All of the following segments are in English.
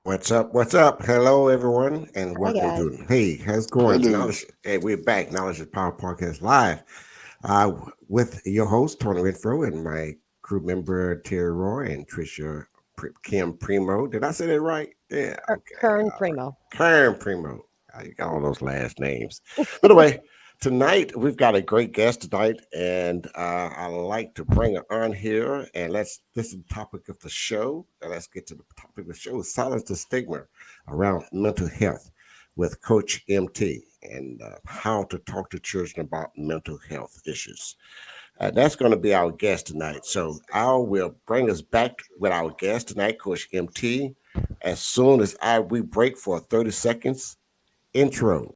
What's up? What's up? Hello, everyone, and Hi welcome guys. to Hey, how's it going? Hello. Knowledge. Hey, we're back. Knowledge is Power Podcast live uh, with your host Tony Renfro and my crew member Terry Roy and Trisha Kim Primo. Did I say that right? Yeah. Okay. Kern All right. Primo. Karen Primo. You got all those last names. But anyway, tonight we've got a great guest tonight, and I'd like to bring her on here. And this is the topic of the show. And let's get to the topic of the show: silence the stigma around mental health with Coach MT, and how to talk to children about mental health issues. That's going to be our guest tonight. So I will bring us back with our guest tonight, Coach MT, as soon as we break for 30 seconds intro.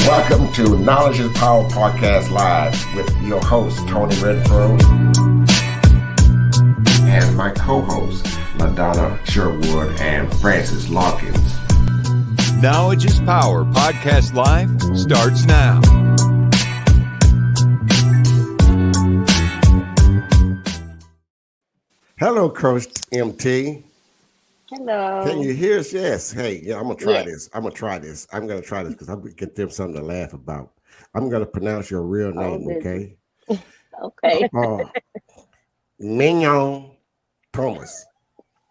Welcome to Knowledge is Power Podcast Live with your host, Tony Redford, and my co-hosts, LaDonna Sherwood and Francis Larkins. Knowledge is Power Podcast Live starts now. Hello, Coach MT. Hello. Can you hear us? Yes. Hey, yeah, I'm gonna try Yes. this. I'm gonna try this because I'm gonna get them something to laugh about. I'm gonna pronounce your real Oh, name, goodness. okay? Okay. Mignon Thomas.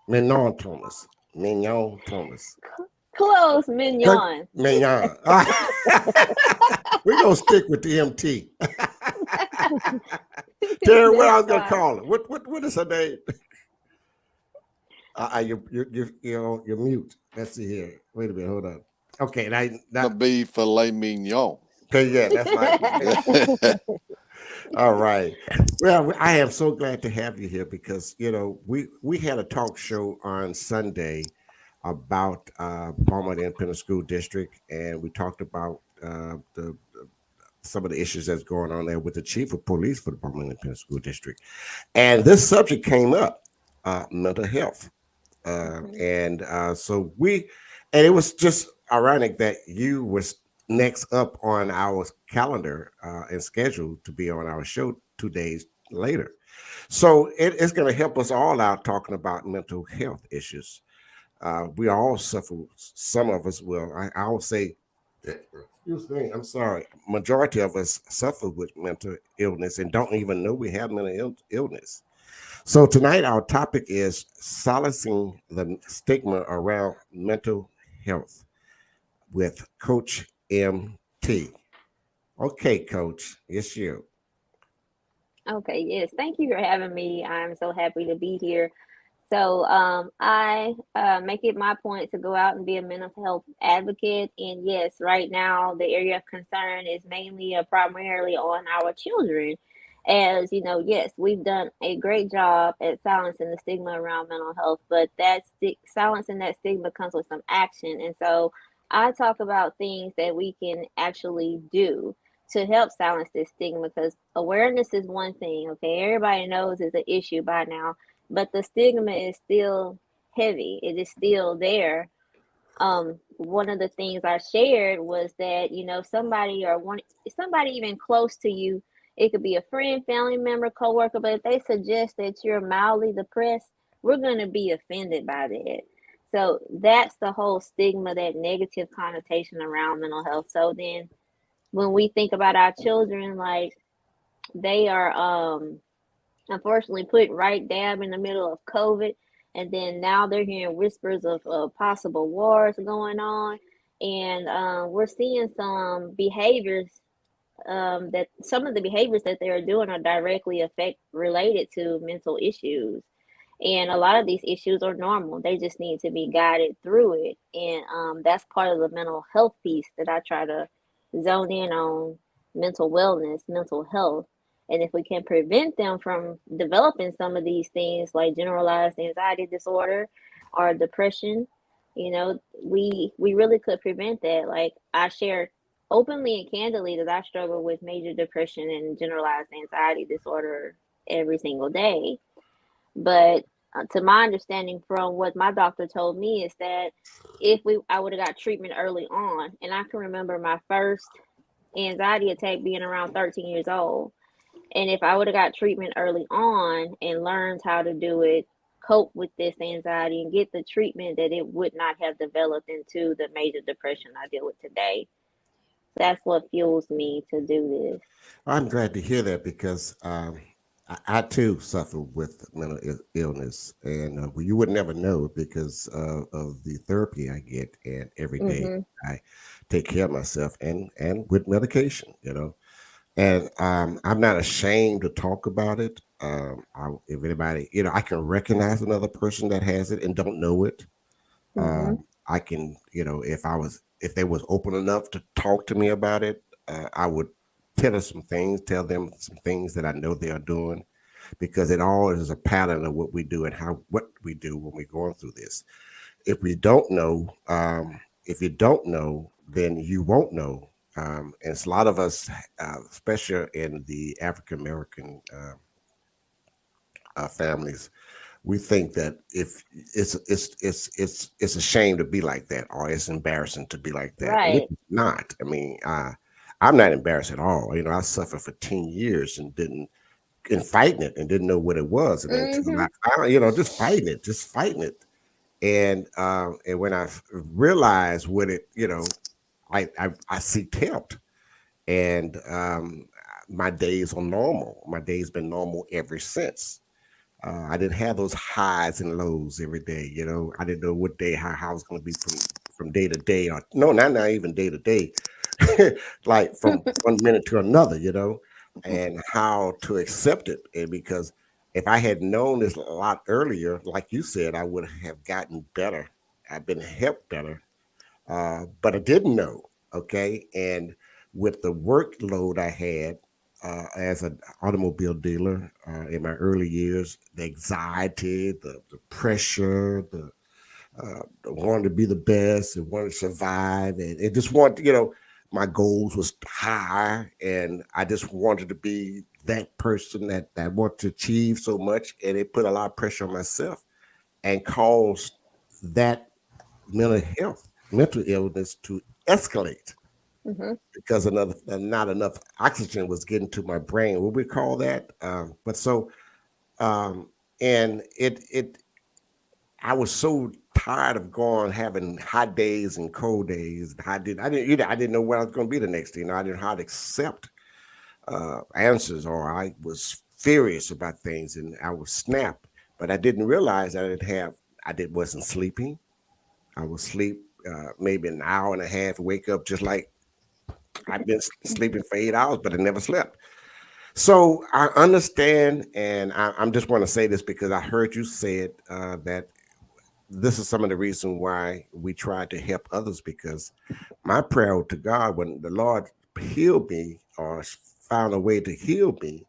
Mignon Thomas. Mignon Thomas. Close, Mignon. Mignon. We're gonna stick with the MT. Terry, what I was gonna call her? What is her name? You're mute. Let's see here. Wait a minute. Hold on. Okay, The be filet mignon. okay, yeah, that's right. All right. Well, I am so glad to have you here because we had a talk show on Sunday about Beaumont Independent School District, and we talked about the some of the issues that's going on there with the chief of police for the Beaumont Independent School District, and this subject came up, mental health. So and it was just ironic that you was next up on our calendar and scheduled to be on our show 2 days later. So it's going to help us all out talking about mental health issues. We all suffer. Some of us will. I will say, excuse me. I'm sorry. Majority of us suffer with mental illness and don't even know we have mental illness. So tonight our topic is silencing the stigma around mental health with Coach MT. Okay, Coach, it's you. Okay, yes. Thank you for having me. I'm so happy to be here. So, I make it my point to go out and be a mental health advocate. And yes, right now the area of concern is mainly primarily on our children. As you know, yes, we've done a great job at silencing the stigma around mental health, but silencing that stigma comes with some action. And so, I talk about things that we can actually do to help silence this stigma because awareness is one thing. Okay, everybody knows it's an issue by now, but the stigma is still heavy. It is still there. One of the things I shared was that somebody even close to you, it could be a friend, family member, coworker, but if they suggest that you're mildly depressed, we're going to be offended by that. So that's the whole stigma, that negative connotation around mental health. So then when we think about our children, like they are unfortunately put right dab in the middle of COVID. And then now they're hearing whispers of possible wars going on. And we're seeing that some of the behaviors that they're doing are directly affect related to mental issues. And a lot of these issues are normal. They just need to be guided through it. And that's part of the mental health piece that I try to zone in on: mental wellness, mental health. And if we can prevent them from developing some of these things like generalized anxiety disorder or depression, we really could prevent that. Like I share openly and candidly that I struggle with major depression and generalized anxiety disorder every single day. But to my understanding, from what my doctor told me, is that if we I would have got treatment early on, and I can remember my first anxiety attack being around 13 years old. And if I would have got treatment early on and learned how to do it, cope with this anxiety and get the treatment, that it would not have developed into the major depression I deal with today. That's what fuels me to do this. I'm glad to hear that because I too suffer with mental illness, and well, you would never know because of the therapy I get, and every day Mm-hmm. I take care of myself and with medication, and I'm not ashamed to talk about it. If anybody, I can recognize another person that has it and don't know it. Mm-hmm. I can, if they was open enough to talk to me about it, I would tell them some things that I know they are doing, because it all is a pattern of what we do and what we do when we're going through this. If we don't know, if you don't know, then you won't know. And it's a lot of us, especially in the African American families, we think that if it's a shame to be like that, or it's embarrassing to be like that, and Right. it's not. I mean, I'm not embarrassed at all. I suffered for 10 years and didn't and fighting it and didn't know what it was, and until Mm-hmm. I finally, just fighting it, and when I realized what it, I seeked help, and my days are normal. My days been normal ever since. I didn't have those highs and lows every day. I didn't know what day how I was going to be from day to day, or no, not even day to day, like from one minute to another. And how to accept it. And because if I had known this a lot earlier, like you said, I would have gotten better. I've been helped better, but I didn't know. Okay, and with the workload I had as an automobile dealer in my early years, the anxiety, the pressure, wanted to be the best and wanted to survive, and it just wanted, my goals was high, and I just wanted to be that person that wanted to achieve so much, and it put a lot of pressure on myself and caused that mental illness to escalate Mm-hmm. because another not enough oxygen was getting to my brain. What we call that? But so um, and it I was so tired of going having hot days and cold days. I didn't know where I was going to be the next day. I didn't know how to accept answers, or I was furious about things, and I would snap. But I didn't realize that I did wasn't sleeping. I would sleep maybe an hour and a half, wake up just like I've been sleeping for 8 hours, but I never slept. So I understand, and I'm just want to say this because I heard you say it, that this is some of the reason why we try to help others, because my prayer to God, when the Lord healed me or found a way to heal me,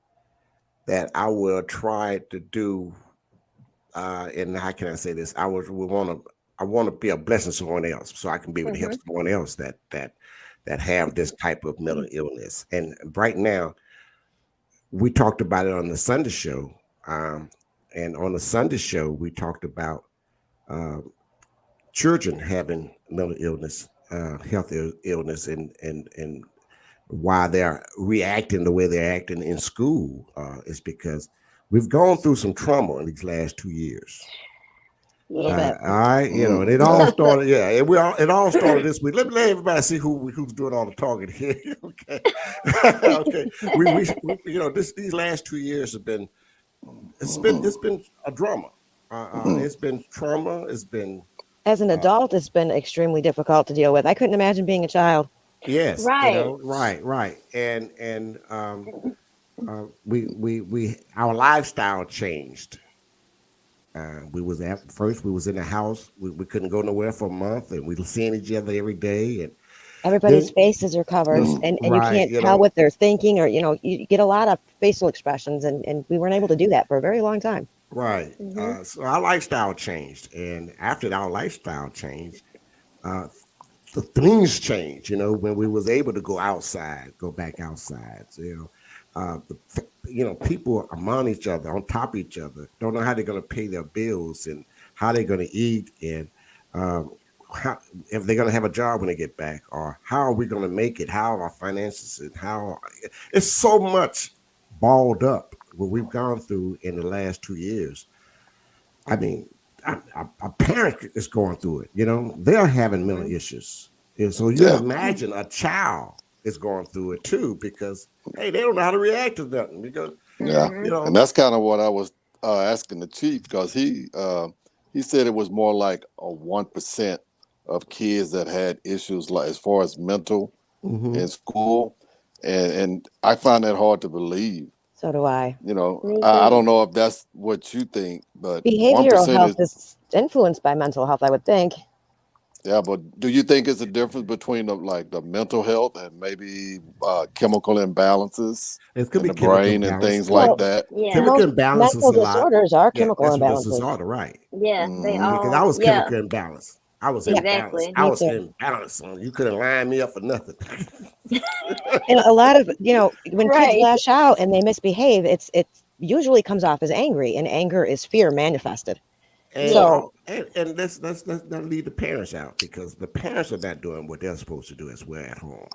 that I will try to do, and how can I say this? I want to be a blessing to someone else, so I can be able to help Mm-hmm. someone else that have this type of mental illness. And right now, we talked about it on the Sunday show, um, and on the Sunday show, we talked about uh, children having mental illness, illness, and why they're reacting the way they're acting in school is because we've gone through some trauma in these last 2 years. A little Yes. bit. All right, and it all started. Yeah, it all started this week. Let everybody see who's doing all the talking here. Okay, okay. These last 2 years have been it's been a drama. It's been trauma. It's been As an uh, adult, it's been extremely difficult to deal with. I couldn't imagine being a child. yes, Right. right, and we our lifestyle changed. We was at first we was in the house. We couldn't go nowhere for a month, and we were seeing each other every day. And Everybody's then, faces are covered, and you right, can't tell what they're thinking, or you get a lot of facial expressions, and we weren't able to do that for a very long time. right. Mm-hmm. So our lifestyle changed, and after our lifestyle changed, uh, the things change, when we was able to go back outside. So, people among each other, on top of each other, don't know how they're going to pay their bills and how they're going to eat and um, how, if they're going to have a job when they get back, or how are we going to make it? How are our finances and how it's so much balled up what we've gone through in the last 2 years. I mean, a parent is going through it. They're having mental Mhm. issues, and so you Yeah, imagine a child is going through it too because hey, they don't know how to react to nothing because yeah, you Mhm. and know that's kind of what I was asking the chief because he said it was more like a 1% of kids that had issues like as far as mental hmm in school, and I find that hard to believe. So do I. Me I don't too. know if that's what you think, but one Behavioral percent health is. is influenced by mental health, I would think. Yeah, but do you think it's a difference between the mental health and maybe chemical imbalances it could in be the chemical brain and imbalance. things like Well, that? Yeah. Chemical most imbalance is mental a lot. disorders are Yeah, chemical that's what this imbalances. disorder, right? Yeah. They Hmm. Because I all. was Yeah. chemical imbalance. I was Yeah, imbalanced. Exactly. I me was too. imbalanced. You couldn't line me up for nothing. And a lot of, when kids Right. lash out and they misbehave, it usually comes off as angry, and anger is fear manifested. and Yes. So all, and let's not leave the parents out because the parents are not doing what they're supposed to do as well at home.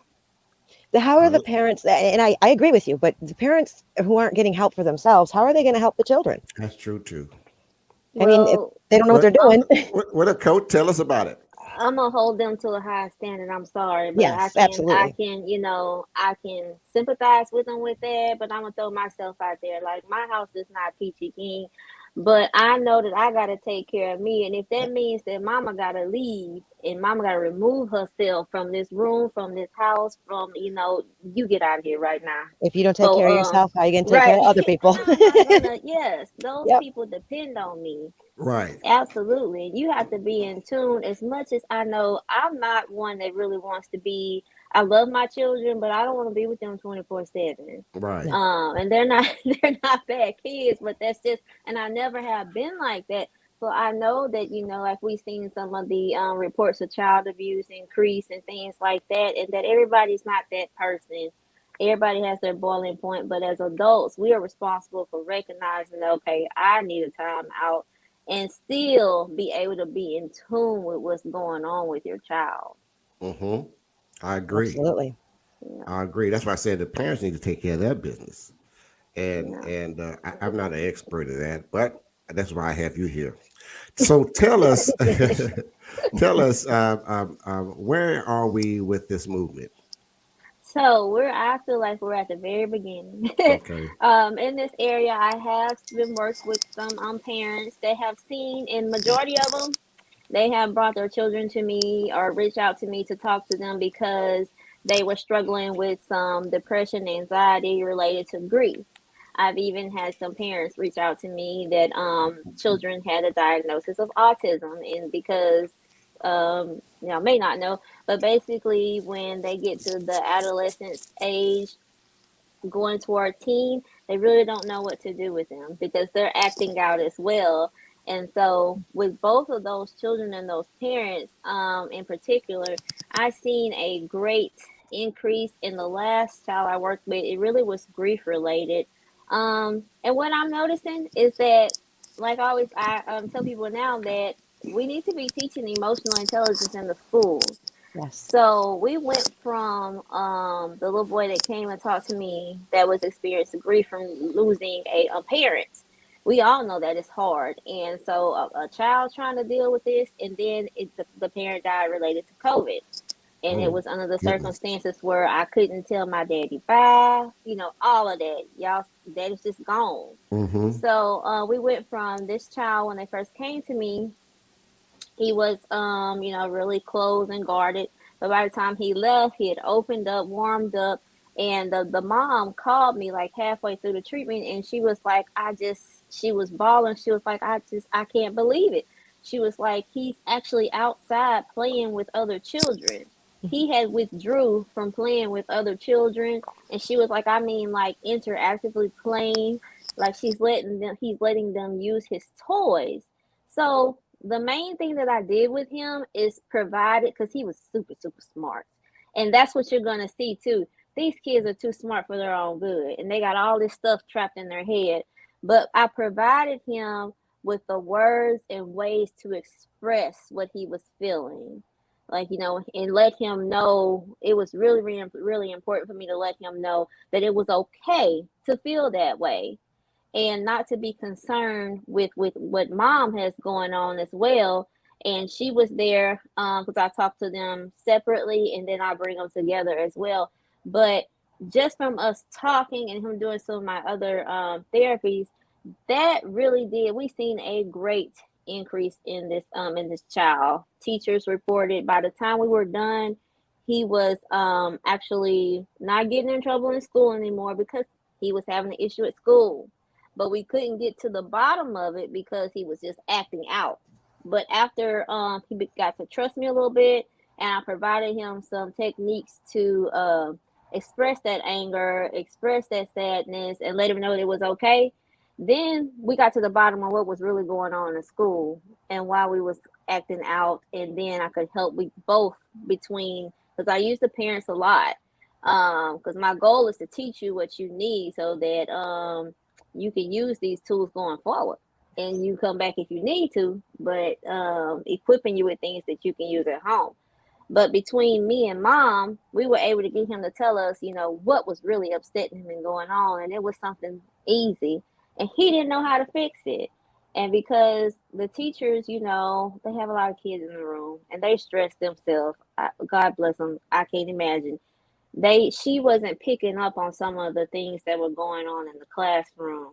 how are the Uh, parents, and I agree with you, but the parents who aren't getting help for themselves, how are they going to help the children? that's true too. I mean, if Well, they don't know what they're But I'm doing. what a coach tell us about it. I'm gonna hold them to a high standard. I'm sorry, but I Yes, can I absolutely. can I can sympathize with them with that. But I'm gonna throw myself out there. Like my house is not peachy keen, but I know that I gotta take care of me, and if that means that Mama gotta leave and Mama gotta remove herself from this room, from this house, from you get out of here right now. If you don't take So care of yourself, how are you going to take care right, of other people? I'm not gonna. Yes, those Yep. people depend on me. Right. Absolutely. You have to be in tune. As much as I know, I'm not one that really wants to be. I love my children, but I don't want to be with them 24/7. Right. No. And they're not they're not bad kids, but that's just, and I never have been like that. So I know that, like we've seen some of the reports of child abuse increase and things like that, and that everybody's not that person. Everybody has their boiling point, but as adults, we are responsible for recognizing, okay, I need a time out and still be able to be in tune with what's going on with your child. hmm I agree. Absolutely. Yeah, I agree. That's why I said the parents need to take care of their business. yeah. I'm not an expert at that, but that's why I have you here. So tell us, tell us, where are we with this movement? So I feel like we're at the very beginning. Okay. In this area, I have been worked with some parents that have seen, and majority of them, they have brought their children to me or reached out to me to talk to them because they were struggling with some depression, anxiety related to grief. I've even had some parents reach out to me that children had a diagnosis of autism, and because may not know, but basically when they get to the adolescence age, going toward teen, they really don't know what to do with them because they're acting out as well. And so, with both of those children and those parents, in particular, I seen a great increase in the last child I worked with. It really was grief related. And what I'm noticing is that, like always, I tell people now that we need to be teaching emotional intelligence in the schools. Yes. So we went from the little boy that came and talked to me that was experiencing grief from losing a parent. We all know that it's hard, and so a child trying to deal with this, and then the parent died related to COVID, and it Oh, was under the goodness. circumstances where I couldn't tell my daddy bye, all of that. Y'all, daddy's just gone. Mm-hmm. So we went from this child when they first came to me, he was, really closed and guarded. But by the time he left, he had opened up, warmed up, and the mom called me like halfway through the treatment, and she was like, she was bawling. She was like, I can't believe it. She was like, he's actually outside playing with other children. He had withdrew from playing with other children, and she was like, I mean, like interactively playing, like he's letting them use his toys. So the main thing that I did with him is provided, because he was super, super smart. And that's what you're going to see too. These kids are too smart for their own good, and they got all this stuff trapped in their head. But I provided him with the words and ways to express what he was feeling. Like, and let him know it was really, really, really important for me to let him know that it was okay to feel that way, and not to be concerned with what mom has going on as well. And she was there, because I talked to them separately, and then I bring them together as well. But just from us talking and him doing some of my other therapies, that really did. We seen a great increase in this child. Teachers reported by the time we were done, he was actually not getting in trouble in school anymore, because he was having an issue at school. But we couldn't get to the bottom of it because he was just acting out. But after he got to trust me a little bit, and I provided him some techniques to express that anger, express that sadness, and let him know that it was okay, then we got to the bottom of what was really going on in school and why we was acting out. And then I could help we both between, because I use the parents a lot, because my goal is to teach you what you need so that you can use these tools going forward, and you come back if you need to, but equipping you with things that you can use at home. But between me and mom, we were able to get him to tell us, what was really upsetting him and going on. And it was something easy. And he didn't know how to fix it. And because the teachers, they have a lot of kids in the room and they stress themselves. God bless them. I can't imagine. She wasn't picking up on some of the things that were going on in the classroom.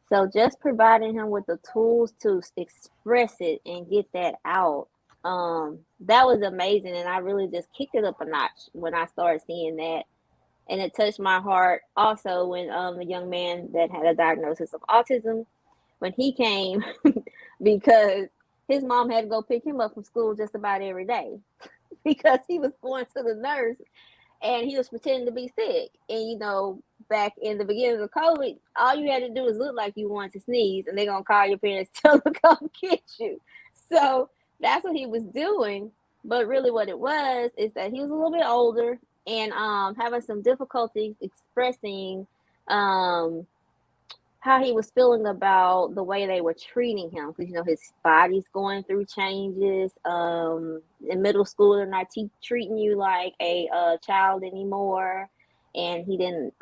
So just providing him with the tools to express it and get that out, that was amazing. And I really just kicked it up a notch when I started seeing that. And it touched my heart also when the young man that had a diagnosis of autism, when he came, because his mom had to go pick him up from school just about every day because he was going to the nurse and he was pretending to be sick. And back in the beginning of COVID, all you had to do is look like you wanted to sneeze, and they're gonna call your parents, tell them to come get you. So that's what he was doing. But really what it was is that he was a little bit older and having some difficulties expressing how he was feeling about the way they were treating him, because his body's going through changes. In middle school, they're not treating you like a child anymore, and he didn't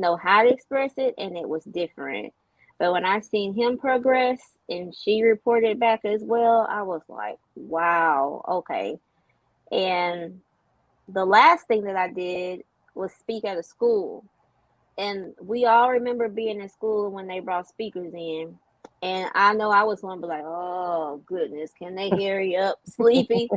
know how to express it, and it was different. But when I seen him progress, and she reported back as well, I was like, wow, okay. And the last thing that I did was speak at a school. And we all remember being in school when they brought speakers in. And I know I was one, but like, oh, goodness, can they hurry up, sleepy,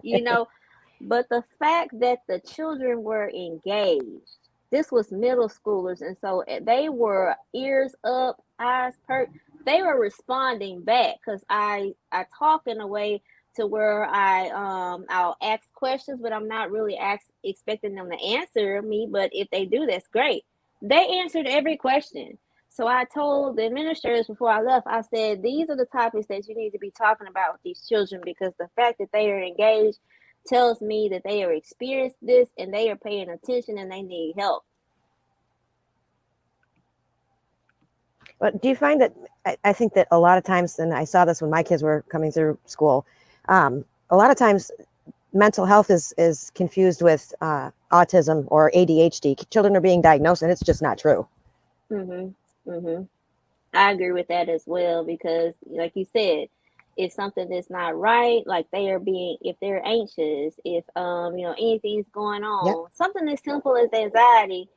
But the fact that the children were engaged, this was middle schoolers. And so they were ears up, eyes perked. They were responding back because I talk in a way to where I'll ask questions, but I'm not really expecting them to answer me. But if they do, that's great. They answered every question. So I told the administrators before I left, I said, these are the topics that you need to be talking about with these children, because the fact that they are engaged tells me that they are experienced this and they are paying attention and they need help. But do you find that, I think that a lot of times, and I saw this when my kids were coming through school, a lot of times mental health is confused with autism or ADHD. Children are being diagnosed, and it's just not true. I agree with that as well, because like you said, if something is not right, like if they're anxious, if anything's going on, something as simple as anxiety,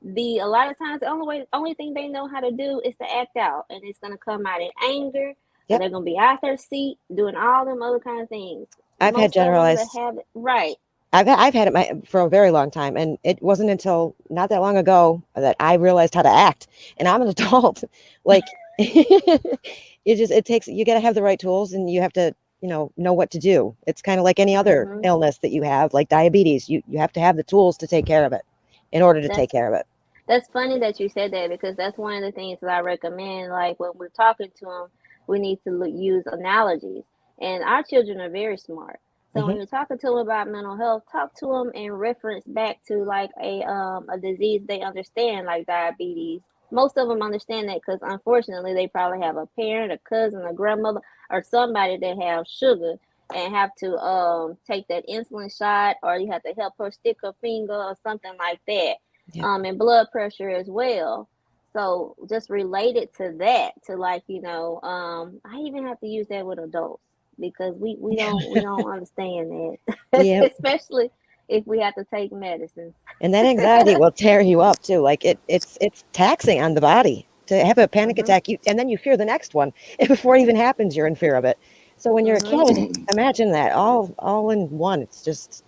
a lot of times the only thing they know how to do is to act out, and it's going to come out in anger. They're going to be out their seat doing all them other kind of things. I've had generalized. Right. I've had it for a very long time, and it wasn't until not that long ago that I realized how to act. And I'm an adult. Like, it takes, you got to have the right tools, and you have to know what to do. It's kind of like any other illness that you have, like diabetes. You have to have the tools to take care of it in order to take care of it. That's funny that you said that, because that's one of the things that I recommend. Like when we're talking to them, we need to use analogies. And our children are very smart. So Hmm. when you're talking to them about mental health, talk to them in reference back to like a disease they understand, like diabetes. Most of them understand that because unfortunately they probably have a parent, a cousin, a grandmother, or somebody that have sugar and have to take that insulin shot, or you have to help her stick her finger or something like that. Yep. And blood pressure as well. So just related to that, to like, I even have to use that with adults because we don't understand that. Yeah. Especially if we have to take medicines. And that anxiety will tear you up too. Like it's taxing on the body to have a panic Mhm. attack. And then you fear the next one. And before it even happens, you're in fear of it. So when you're a Mhm. kid, imagine that all in one. It's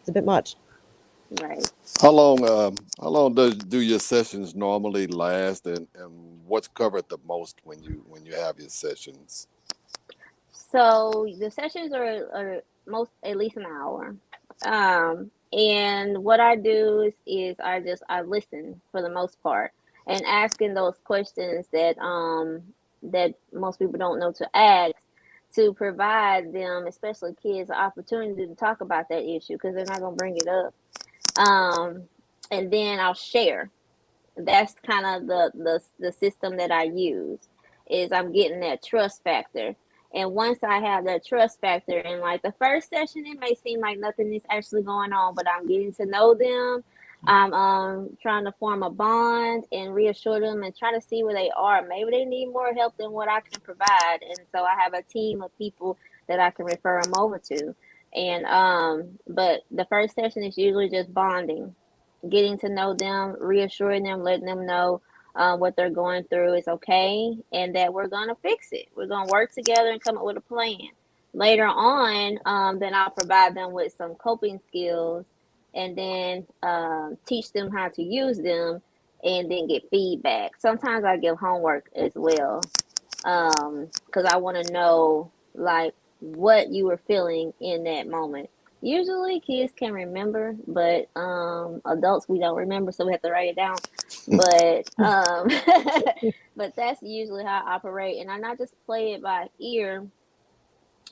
a bit much. Right. How long do your sessions normally last, and what's covered the most when you have your sessions? So the sessions are most at least an hour. And what I do is I listen for the most part and asking those questions that most people don't know to ask to provide them, especially kids, an opportunity to talk about that issue because they're not gonna bring it up. Um, and then I'll share. That's kind of the system that I use is I'm getting that trust factor. And once I have that trust factor in like the first session, it may seem like nothing is actually going on, but I'm getting to know them. I'm trying to form a bond and reassure them and try to see where they are. Maybe they need more help than what I can provide. And so I have a team of people that I can refer them over to. And but the first session is usually just bonding, getting to know them, reassuring them, letting them know what they're going through is okay and that we're going to fix it. We're going to work together and come up with a plan. Later on, then I'll provide them with some coping skills and then teach them how to use them and then get feedback. Sometimes I give homework as well because I want to know like what you were feeling in that moment. Usually kids can remember, but adults we don't remember, so we have to write it down. But but that's usually how I operate, and I not just play it by ear.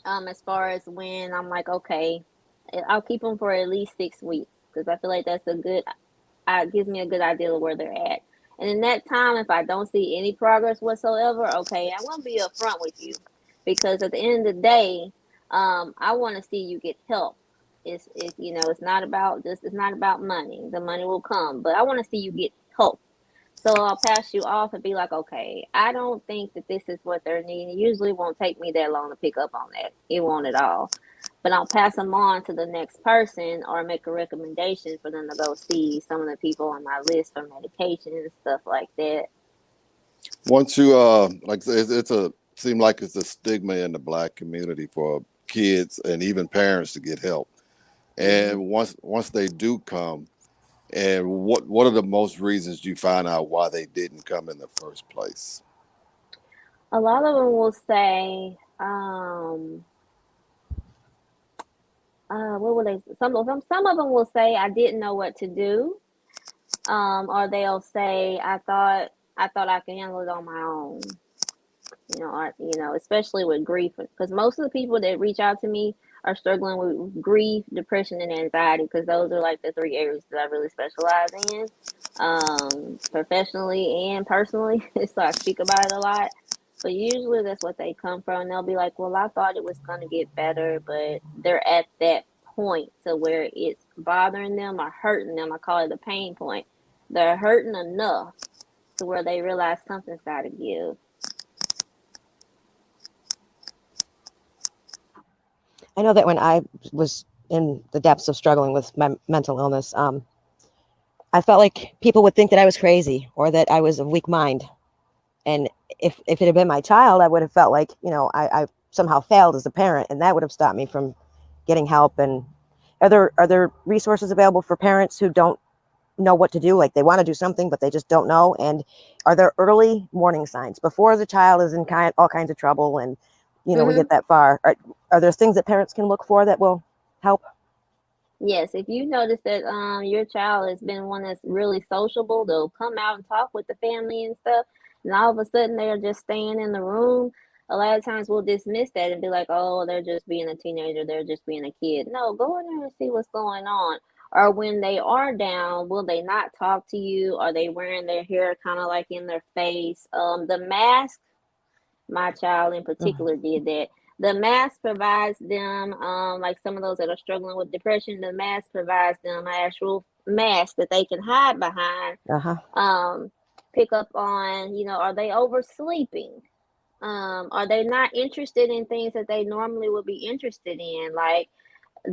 As far as when I'm like, okay, I'll keep them for at least 6 weeks because I feel like that's a good gives me a good idea of where they're at. And in that time, if I don't see any progress whatsoever, okay, I'm gonna be upfront with you because at the end of the day, I want to see you get help. It's it's not about money. The money will come, but I want to see you get help. So I'll pass you off and be like, okay, I don't think that this is what they're needing. It usually won't take me that long to pick up on that. It won't at all. But I'll pass them on to the next person or make a recommendation for them to go see some of the people on my list for medication and stuff like that. Once you like it's a seem like it's a stigma in the black community for kids and even parents to get help. Hmm. And once they do come, and what are the most reasons you find out why they didn't come in the first place? A lot of them will say, what will they? Some of them will say, I didn't know what to do, or they'll say, I thought I could handle it on my own. Especially with grief, because most of the people that reach out to me are struggling with grief, depression, and anxiety, because those are like the three areas that I really specialize in, professionally and personally. So I speak about it a lot. But usually that's what they come from. They'll be like, well, I thought it was going to get better, but they're at that point to where it's bothering them or hurting them. I call it the pain point. They're hurting enough to where they realize something's got to give. I know that when I was in the depths of struggling with my mental illness, I felt like people would think that I was crazy or that I was of weak mind. And if it had been my child, I would have felt like, I somehow failed as a parent, and that would have stopped me from getting help. And are there resources available for parents who don't know what to do? Like they want to do something, but they just don't know. And are there early warning signs before the child is in all kinds of trouble and, we Hmm. get that far? Are there things that parents can look for that will help? Yes, if you notice that your child has been one that's really sociable, they'll come out and talk with the family and stuff, and all of a sudden they're just staying in the room. a lot of times we'll dismiss that and be like, oh, they're just being a teenager, they're just being a kid. No, go in there and see what's going on. Or when they are down, will they not talk to you? Are they wearing their hair kind of like in their face? The mask, my child in Mhm. particular did that. The mask provides them, like some of those that are struggling with depression, the mask provides them an actual mask that they can hide behind. Uh-huh. Um, Pick up on, are they oversleeping? Are they not interested in things that they normally would be interested in? Like,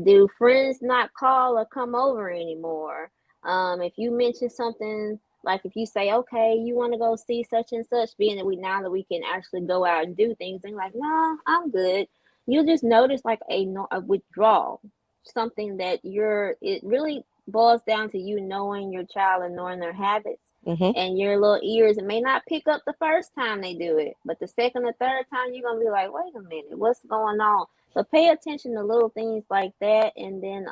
do friends not call or come over anymore? If you mention something, like if you say, okay, you want to go see such and such, being that we now that we can actually go out and do things, and like, no, I'm good. You just notice like a withdrawal, something that it really boils down to you knowing your child and knowing their habits. Hmm. And your little ears may not pick up the first time they do it, but the second or third time you're gonna be like, wait a minute, what's going on? So pay attention to little things like that, and then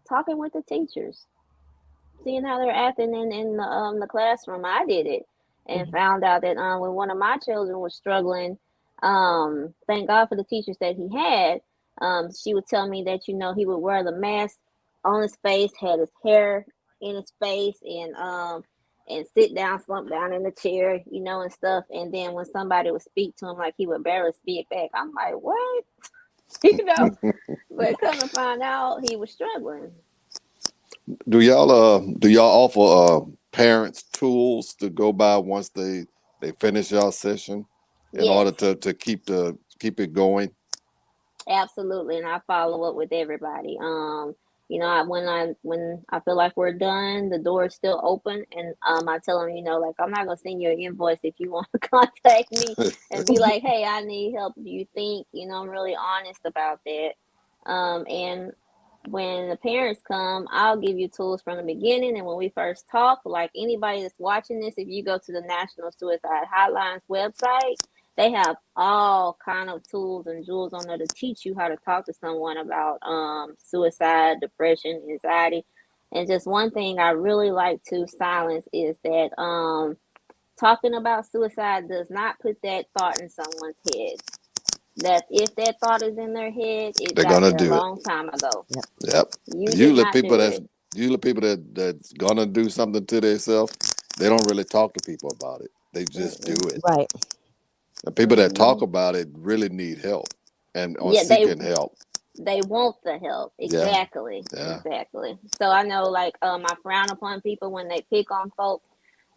talking with the teachers, seeing how they're acting in the classroom. I did it and Hmm. found out that when one of my children was struggling, thank God for the teachers that he had. She would tell me that he would wear the mask on his face, had his hair in his face, and sit down, slump down in the chair, and stuff. And then when somebody would speak to him, like he would barely speak back. I'm like, what? you know. But come to find out, he was struggling. Do y'all offer parents tools to go by once they finish y'all session in order Yes, to keep it going? absolutely. And I follow up with everybody. When I feel like we're done, the door is still open, and I tell them, like I'm not gonna send you an invoice if you want to contact me and be like, hey, I need help. Do you think? I'm really honest about that. And when the parents come, I'll give you tools from the beginning. And when we first talk, like anybody that's watching this, if you go to the National Suicide Hotline's website, they have all kind of tools and jewels on there to teach you how to talk to someone about suicide, depression, anxiety. And just one thing I really like to silence is that talking about suicide does not put that thought in someone's head. That if that thought is in their head, it They're got gonna there a do it. long time ago. Yep. Yep. You did Usually not people do that's it. usually people that's gonna do something to themselves, they don't really talk to people about it. They just do Mm-mm. it. Right. And people that talk Mm-mm. about it really need help and are Yeah, they seeking help. they want the help. Yeah. Exactly. Yeah. Exactly. So I know, like, I frown upon people when they pick on folks,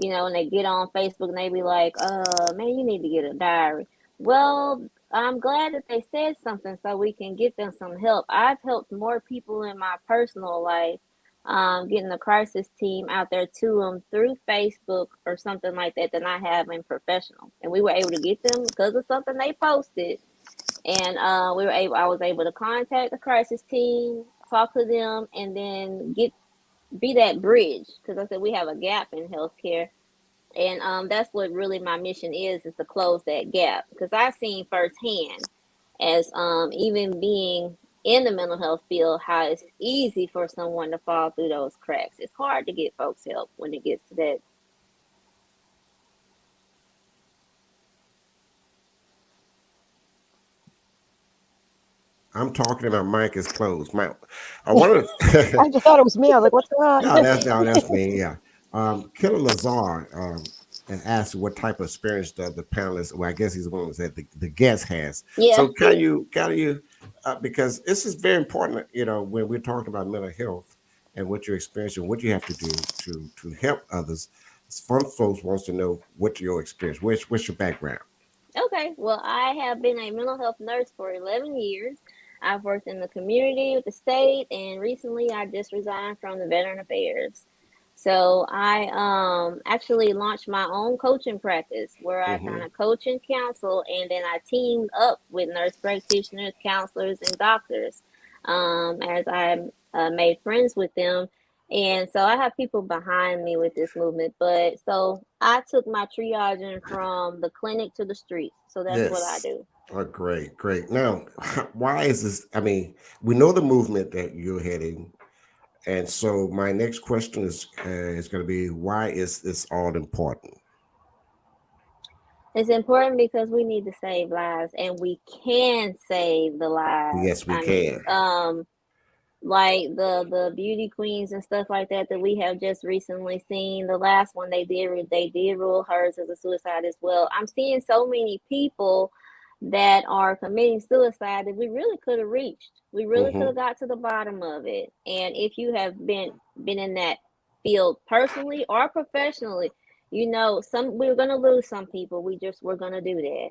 and they get on Facebook and they be like, man, you need to get a diary. Well, I'm glad that they said something so we can get them some help. I've helped more people in my personal life, getting the crisis team out there to them through Facebook or something like that than I have in professional. And we were able to get them because of something they posted, and I was able to contact the crisis team, talk to them, and then be that bridge, because I said we have a gap in healthcare, and that's what really my mission is to close that gap, because I've seen firsthand, as even being in the mental health field, how it's easy for someone to fall through those cracks. It's hard to get folks help when it gets to that. I'm talking and my mic is closed. I wanted I to, just thought it was me. I was like, what's going no, on? that's me. Yeah. Killer Lazar and asked what type of experience the panelist, well, I guess he's the one who said the guest has. Yeah. So can you, because this is very important, when we're talking about mental health and what you're experiencing, what you have to do to help others. Some folks wants to know what your experience, what's your background. Okay, well, I have been a mental health nurse for 11 years. I've worked in the community with the state, and recently I just resigned from the Veteran Affairs. So I actually launched my own coaching practice where I kind Hmm. of coach and counsel, and then I teamed up with nurse practitioners, counselors, and doctors, as I made friends with them. And so I have people behind me with this movement. But so I took my triaging from the clinic to the streets. So that's what I Yes. do. Oh, great, great. Now, why is this? I mean, we know the movement that you're heading. And so my next question is going to be, why is this all important? It's important because we need to save lives, and we can save the lives. Yes, we I mean, can. like the beauty queens and stuff like that that we have just recently seen. The last one they did rule hers as a suicide as well. I'm seeing so many people that are committing suicide that we really could have reached. We really could Hmm. have got to the bottom of it. And if you have been in that field personally or professionally, you know, some we're gonna lose some people. We're gonna do that.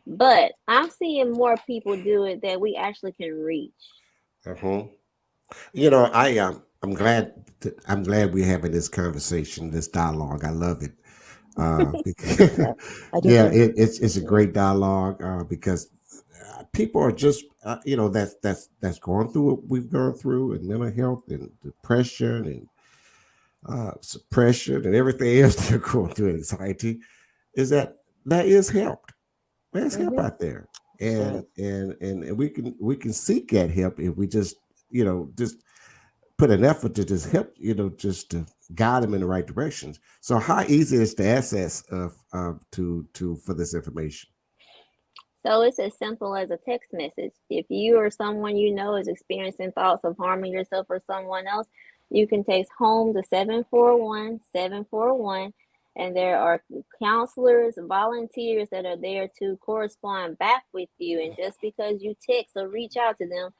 But I'm seeing more people do it that we actually can reach. Hmm. You know, I'm glad we're having this conversation, this dialogue. I love it. Because Yeah, I do yeah, too. it's a great dialogue because people are just that's going through what we've gone through, and mental health and depression and suppression and everything else they're going through, anxiety. Is that is help? There's help Hmm. out there, Right. and we can seek that help if we just just put an effort to just help, just to guide them in the right directions. So how easy is the access to for this information? So it's as simple as a text message. If you or someone you know is experiencing thoughts of harming yourself or someone else, you can text home to 741-741, and there are counselors, volunteers that are there to correspond back with you. And just because you text or reach out to them,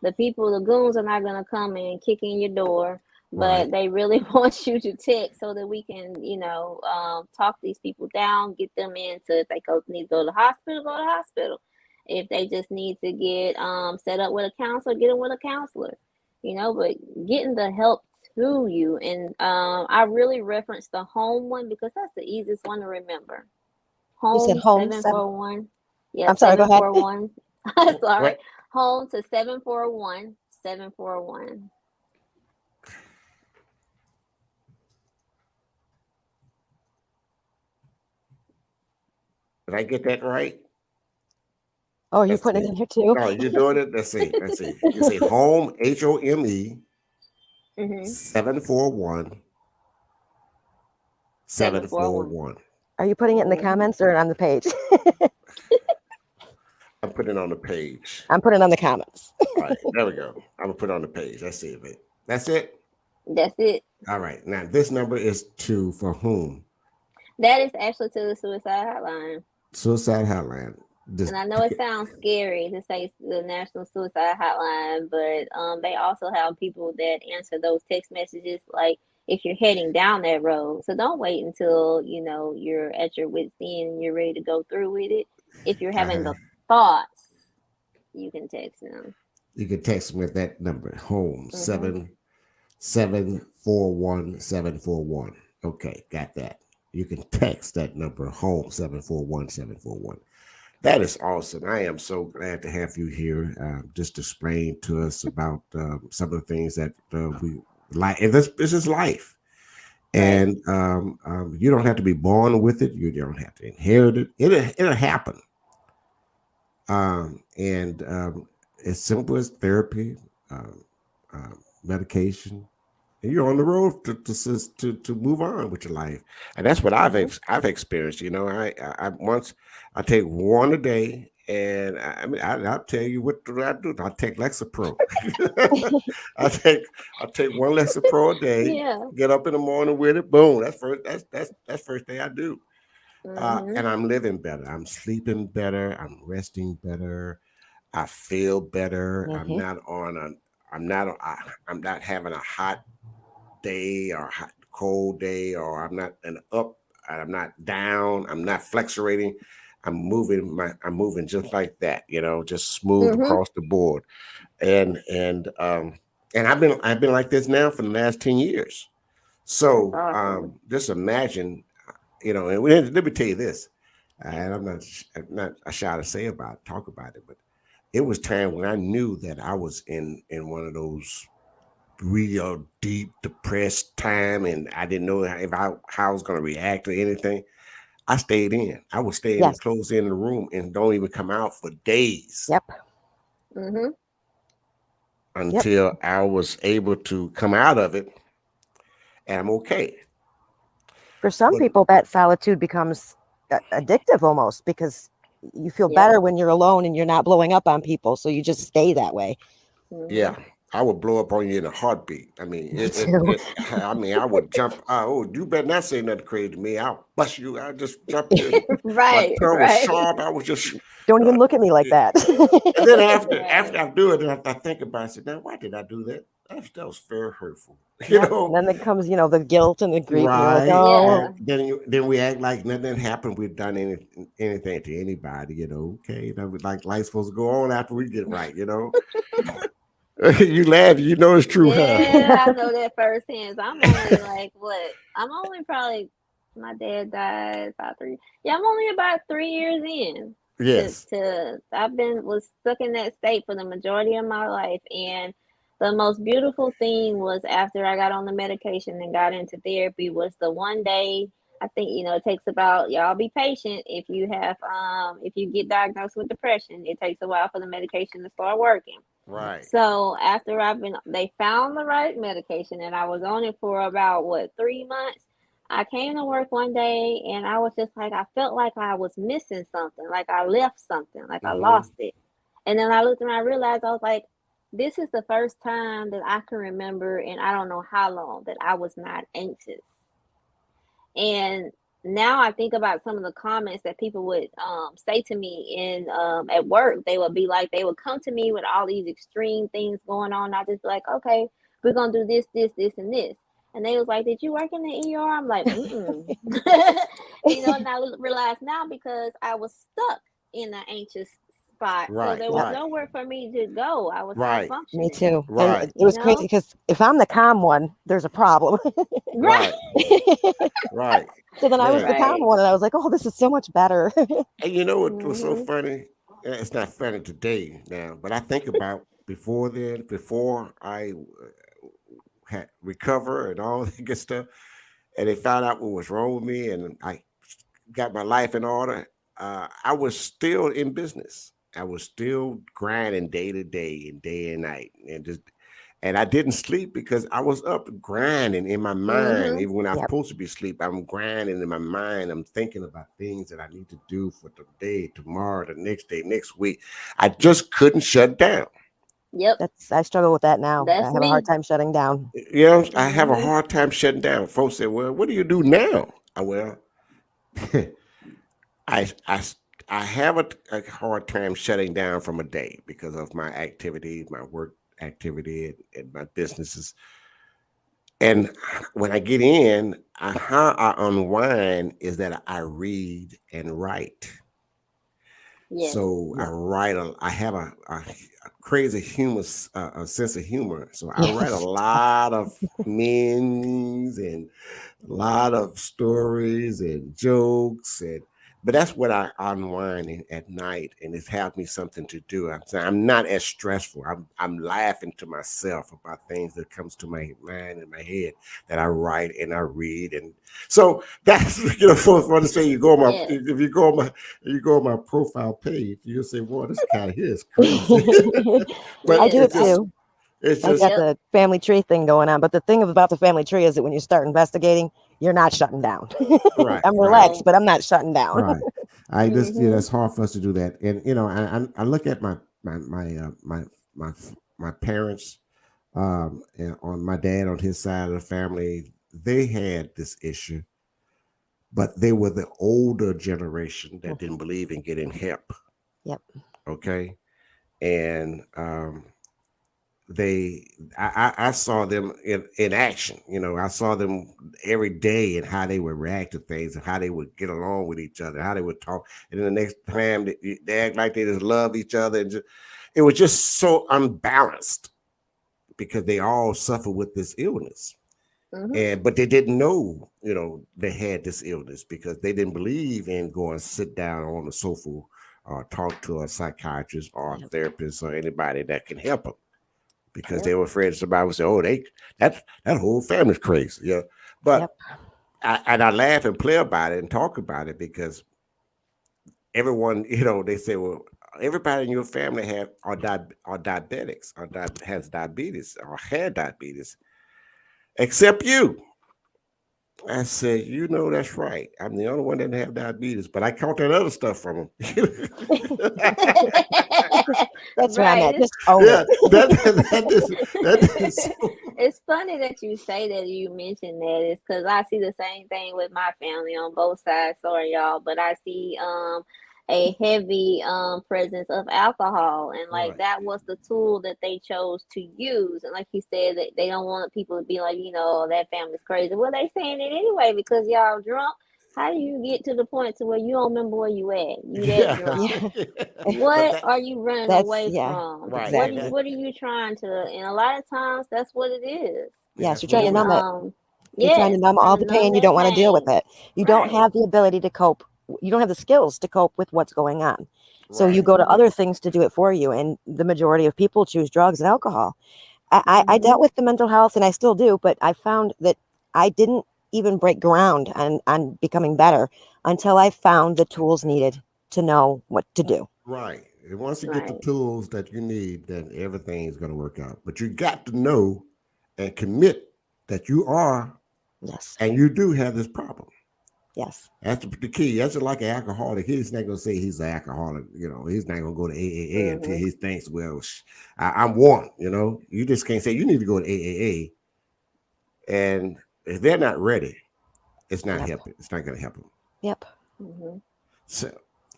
the people, the goons are not going to come and kick in your door, Right. but they really want you to text so that we can, talk these people down, get them into, if they need to go to the hospital, go to the hospital. If they just need to get set up with a counselor, get them with a counselor. But getting the help to you, and I really reference the home one because that's the easiest one to remember. You said Home home seven seven. four one, yeah, I'm sorry. Go ahead. 741. Right. Sorry, home to 741-741. Did I get that right? Oh, you Let's putting it see. in here too? Oh, you're doing it. Let's see. Let's see. You say home, HOME, Mhm. 741 741. 741. Are you putting it in the Mhm. comments or on the page? I'm putting it on the page. I'm putting it on the comments. All right, there we go. I'm gonna put it on the page. Let's see if it. That's it. That's it. All right. Now this number is to for whom? That is actually to the suicide hotline. Suicide hotline. This And I know it sounds scary to say the National Suicide Hotline, but they also have people that answer those text messages, like if you're heading down that road. So don't wait until you're at your wit's end and you're ready to go through with it. If you're having uh, the thoughts, you can text them. you can text me at that number. Home Hmm. 7741741. Okay, got that. You can text that number home 741-741. That is awesome. I am so glad to have you here. Just explain to us about some of the things that we like. And this is life, Right. and you don't have to be born with it. You don't have to inherit it. It'll happen. And as simple as therapy, um, medication, and you're on the road to move on with your life. And that's what Hmm. I've experienced. I once I take one a day, and I mean I'll tell you what do I do. I take Lexapro. I take I take one Lexapro a day. Yeah. Get up in the morning with it. Boom. That's first thing I do. Hmm. And I'm living better. I'm sleeping better. I'm resting better. I feel better. Hmm. I'm not having a hot day or hot, cold day, or I'm not down, I'm not flexurating. I'm moving just like that, just smooth Hmm. across the board. And I've been like this now for the last 10 years. That's So awesome. just imagine, and let me tell you this, and I'm not shy to say talk about it, but it was time when I knew that I was in one of those real deep depressed time, and I didn't know how I was going to react to anything. I stayed in. I would stay in and Yes. close in the room and don't even come out for days Yep. Hmm. Yep. until I was able to come out of it, and I'm okay. For some But people, that solitude becomes addictive almost, because you feel Yep. better when you're alone and you're not blowing up on people. So you just stay that way. Yeah, Mhm. I would blow up on you in a heartbeat. I mean, Me too. I mean, I would jump. Oh, you better not say nothing crazy to me. I'll bust you. I just jumped you. My Right, tongue was right, sharp. I was just. Don't Uh, even look at me like that. and then after right. I do it, I think about it. I said, now why did I do that? That was very hurtful. You Yep. And know, then there comes, the guilt and the grief, and you're like, right? oh, Yeah. Then we act like nothing happened. We've done anything to anybody. Okay, like life's supposed to go on after we get right. You laugh. You know it's true, huh? Yeah, I know that firsthand. So I'm only like what? I'm only probably my dad died about 3. Yeah, I'm only about 3 years in Yes. to I've been was stuck in that state for the majority of my life. And the most beautiful thing was after I got on the medication and got into therapy was the one day. I think it takes about, y'all be patient, if you get diagnosed with depression, it takes a while for the medication to start working. Right. So after they found the right medication and I was on it for about 3 months. I came to work one day and I was just like, I felt like I was missing something, like I left something, like I Mm-hmm. lost it. And then I looked and I realized, I was like, this is the first time that I can remember, and I don't know how long, that I was not anxious. And now I think about some of the comments that people would say to me in at work. They would be like, they would come to me with all these extreme things going on. I just be like, okay, we're gonna do this, this, this, and this. And they was like, did you work in the ER? I'm like, mm-mm. And I realize now because I was stuck in an anxious spot. So Right. there was yep, Right. nowhere for me to go. I was not Right. me functioning, too. And Right. it you was crazy know? because if I'm the calm one, there's a problem. Right, Right. Right. So then I was Man. the calm right. one, and I was like, oh, this is so much better. And you know what was so Hmm. funny? It's not funny today now, but I think about before then, before I had recover and all that good stuff, and they found out what was wrong with me, and I got my life in order. I was still in business. I was still grinding day to day and day and night, and I didn't sleep because I was up grinding in my mind. Hmm. Even when I was Yep. supposed to be asleep, I'm grinding in my mind. I'm thinking about things that I need to do for today, tomorrow, the next day, next week. I just couldn't shut down. Yep, I struggle with that now. I that's have a hard me. time shutting down. I have a Hmm. hard time shutting down. Folks say, "Well, what do you do now?" Well, I I I have a hard time shutting down from a day because of my activities, my work activity, and my businesses. And when I get in, how I unwind is that I read and write. Yes. So I Yep. write. I have a crazy humor, a sense of humor. So I write a Yes. lot of memes and a lot of stories and jokes but that's what I unwind at night, and it's helped me something to do. I'm saying I'm not as stressful. I'm laughing to myself about things that comes to my mind and my head that I write and I read, and so that's for to say you go on my Yes. if you go on my profile page, you'll say, "Boy, this guy here is crazy," I but do Yes. it it's I'm. just too. it's I got just Yep. the family tree thing going on. But the thing about the family tree is that when you start investigating, you're not shutting down. right, I'm right. relaxed, No. but I'm not shutting down. Right. I just Mhm. it's hard for us to do that, and I look at my parents, and on my dad on his side of the family, they had this issue, but they were the older generation that didn't believe in getting help. Yep. Okay, and they I saw them in action. I saw them every day and how they would react to things and how they would get along with each other, how they would talk. And then the next time they act like they just love each other. It was just so unbalanced because they all suffer with this illness. Mhm. But they didn't know, they had this illness because they didn't believe in going sit down on the sofa or talk to a psychiatrist or a Yep. therapist or anybody that can help them because Yep. they were afraid somebody would say, "Oh, that whole family's crazy." Yeah, but Yep. I laugh and play about it and talk about it because everyone, they say, "Well, everybody in your family are diabetics or has diabetes or had diabetes, except you." I said, you know, that's right. I'm the only one that didn't have diabetes, but I caught that other stuff from him. That's where I'm Right. at. Just own Yeah, it. that is so, It's funny that you say that you mentioned that. It's because I see the same thing with my family on both sides. Sorry, y'all, but I see a heavy presence of alcohol, and like right. that was the tool that they chose to use. And like you said, that they don't want people to be like, "Oh, that family's crazy." Well, they saying it anyway because y'all drunk. How do you get to the point to where you don't remember where you at? You that Yeah, drunk. Yeah. but What that are you running That's away yeah, from? right, What and are you exactly. that what are you trying to, and a lot of times that's what it is. yeah, Yes, that's you're what trying it to And numb is. it. You're trying to yes, numb trying all to the pain. numb You that don't want to deal with pain. it. You don't Right. have the ability to cope. You don't have the skills to cope with what's going on. So you Right. go to Mhm. other things to do it for you. And the majority of people choose drugs and alcohol. I Mhm. dealt with the mental health and I still do, but I found that I didn't even break ground on becoming better until I found the tools needed to know what to do. Right. And once you get the Right. tools that you need, then everything's going to work out. But you got to know and commit that you are Yes. and you do have this problem. Yes. That's the key. That's just like an alcoholic. He's not going to say he's an alcoholic. You know, he's not going to go to AAA until Mhm. he thinks, well, I'm one. You know, you just can't say you need to go to AAA. And if they're not ready, it's not Yep. helping. It's not going to help them. Yep. Mhm. So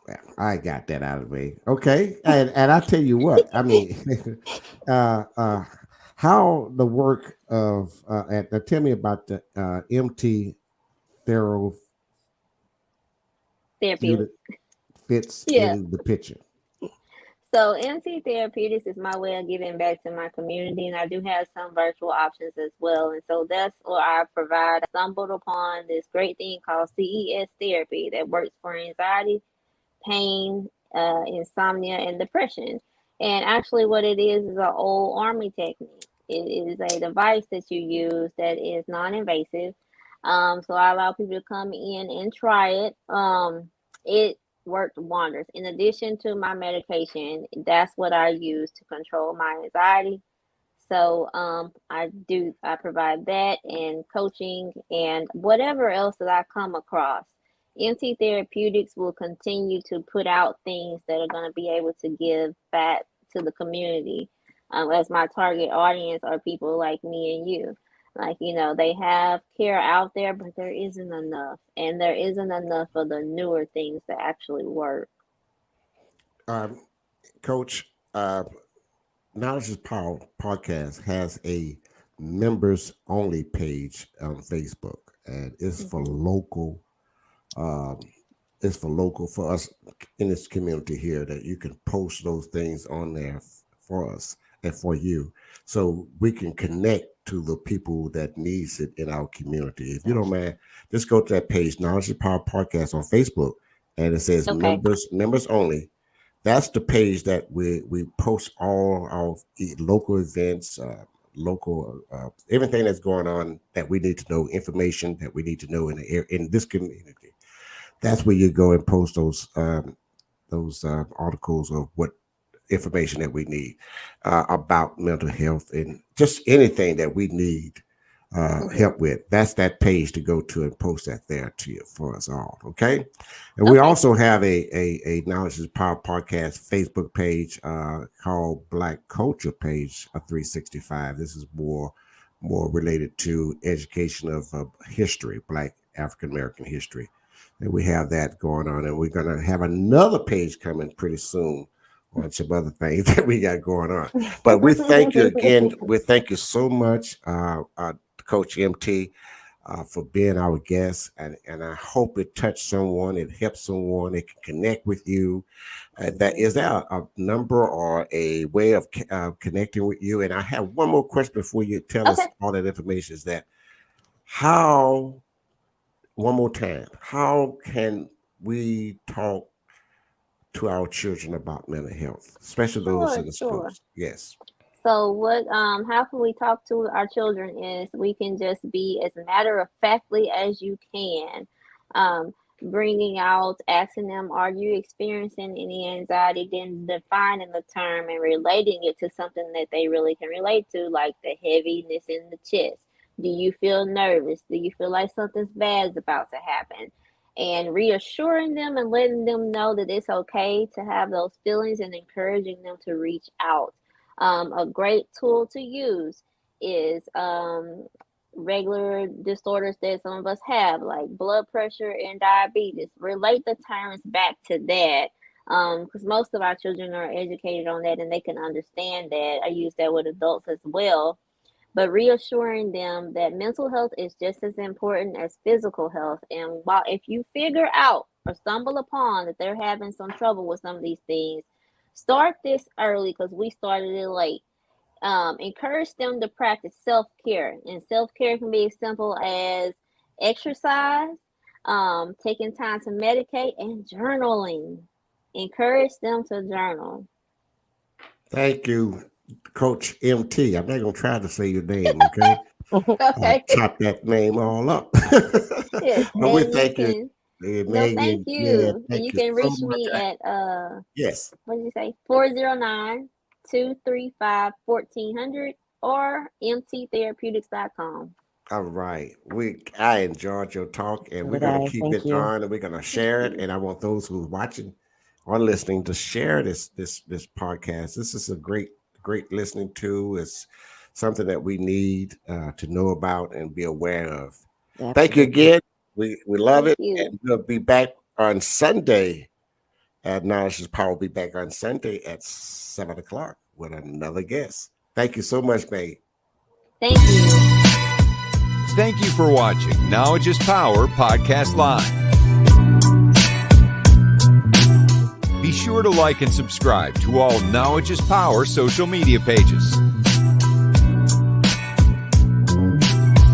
well, I got that out of the way. Okay. And I tell you what, I mean, how the work of, and tell me about the MT therapeutic Therapeutic. fits Yeah. in the picture. So MC Therapeutics is my way of giving back to my community, and I do have some virtual options as well. And so that's what I provide. I stumbled upon this great thing called CES therapy that works for anxiety, pain, insomnia, and depression. And actually, what it is an old army technique. It is a device that you use that is non-invasive. So I allow people to come in and try it. It worked wonders. In addition to my medication, that's what I use to control my anxiety. So I provide that and coaching and whatever else that I come across. MT Therapeutics will continue to put out things that are going to be able to give back to the community. As my target audience are people like me and you. Like, they have care out there, but there isn't enough. And there isn't enough of the newer things that actually work. Um, Coach, Knowledge is Power podcast has a members only page on Facebook, and Hmm. um, it's for local for us in this community here that you can post those things on there for us and for you, so we can connect to the people that needs it in our community. If you don't mind, just go to that page, Knowledge is Power podcast on Facebook, and it says Okay. members only. That's the page that we post all our local events, local everything that's going on that we need to know, information that we need to know in this community. That's where you go and post those articles of what information that we need about mental health and just anything that we need Hmm. help with. That's that page to go to and post that there to you for us all. Okay. And we Okay. also have a Knowledge is Power podcast Facebook page called Black Culture Page of 365. This is more related to education of history, Black African American history. And we have that going on. And we're going to have another page coming pretty soon on some other things that we got going on. But we thank you again. We thank you so much, Coach MT, for being our guest. And I hope it touched someone, it helped someone, it can connect with you. That Hmm. is that a number or a way of connecting with you? And I have one more question before you tell Okay. us all that information. Is that how? One more time, how can we talk to our children about mental health, especially those Sure, in the sure. schools? Yes. So how can we talk to our children is we can just be as matter of factly as you can. Bringing out, asking them, are you experiencing any anxiety? Then defining the term and relating it to something that they really can relate to, like the heaviness in the chest. Do you feel nervous? Do you feel like something's bad is about to happen? And reassuring them and letting them know that it's okay to have those feelings and encouraging them to reach out. A great tool to use is regular disorders that some of us have, like blood pressure and diabetes. Relate the tyrants back to that, because most of our children are educated on that and they can understand that. I use that with adults as well, but reassuring them that mental health is just as important as physical health. And while if you figure out or stumble upon that they're having some trouble with some of these things, start this early because we started it late. Encourage them to practice self-care, and self-care can be as simple as exercise, taking time to medicate, and journaling. Encourage them to journal. Thank you, Coach MT. I'm not gonna try to say your name, okay? I Okay. chop that name all up. Yes, But we and you thank you, can. No, thank Megan. Yeah, you. And thank you you can so reach much. me at Yes. what did you say? 409-235-1400 or mttherapeutics.com. All right. I enjoyed your talk, and So we're did gonna I. keep Thank it you. on, and we're gonna Thank share it. you. And I want those who are watching or listening to share this podcast. This is a great listening to. It's something that we need to know about and be aware of. Thank you Absolutely. again. We love Thank it, you. and we'll be back on Sunday. Knowledge is Power will be back on Sunday at 7 o'clock with another guest. Thank you so much, babe. Thank you. Thank you for watching Knowledge is Power Podcast Live. Be sure to like and subscribe to all Knowledge is Power social media pages.